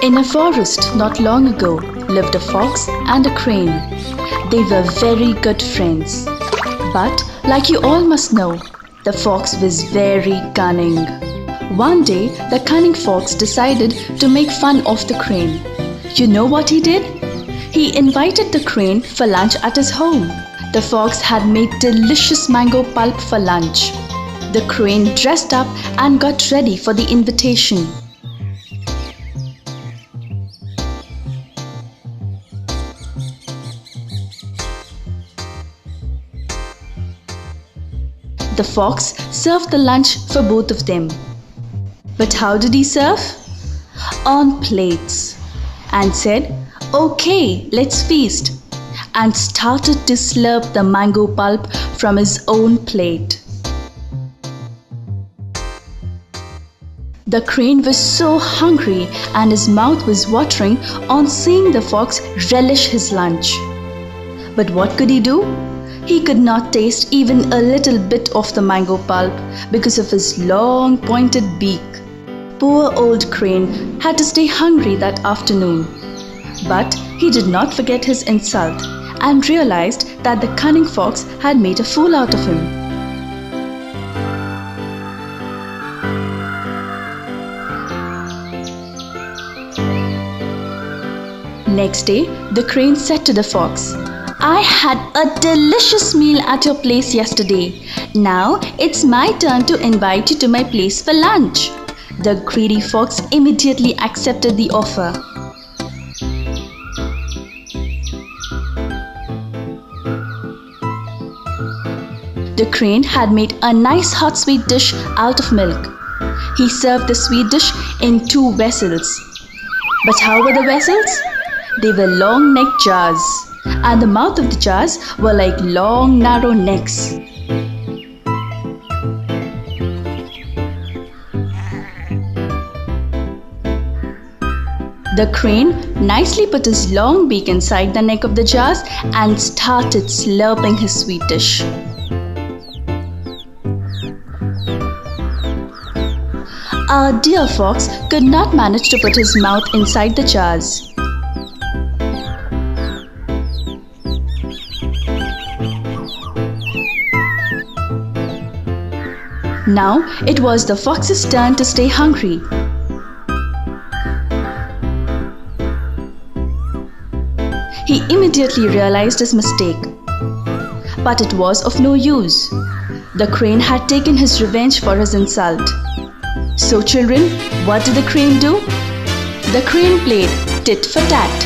In a forest not long ago lived a fox and a crane. They were very good friends. But, like you all must know, the fox was very cunning. One day, the cunning fox decided to make fun of the crane. You know what he did? He invited the crane for lunch at his home. The fox had made delicious mango pulp for lunch. The crane dressed up and got ready for the invitation. The fox served the lunch for both of them. But how did he serve? On plates, and said, "Okay, let's feast," and started to slurp the mango pulp from his own plate. The crane was so hungry and his mouth was watering on seeing the fox relish his lunch. But what could he do? He could not taste even a little bit of the mango pulp because of his long pointed beak. Poor old crane had to stay hungry that afternoon. But he did not forget his insult and realized that the cunning fox had made a fool out of him. Next day, the crane said to the fox, "I had a delicious meal at your place yesterday. Now it's my turn to invite you to my place for lunch." The greedy fox immediately accepted the offer. The crane had made a nice hot sweet dish out of milk. He served the sweet dish in 2 vessels. But how were the vessels? They were long necked jars, and the mouth of the jars were like long narrow necks. The crane nicely put his long beak inside the neck of the jars and started slurping his sweet dish. Our dear fox could not manage to put his mouth inside the jars. Now it was the fox's turn to stay hungry. He immediately realized his mistake. But it was of no use. The crane had taken his revenge for his insult. So children, what did the crane do? The crane played tit for tat.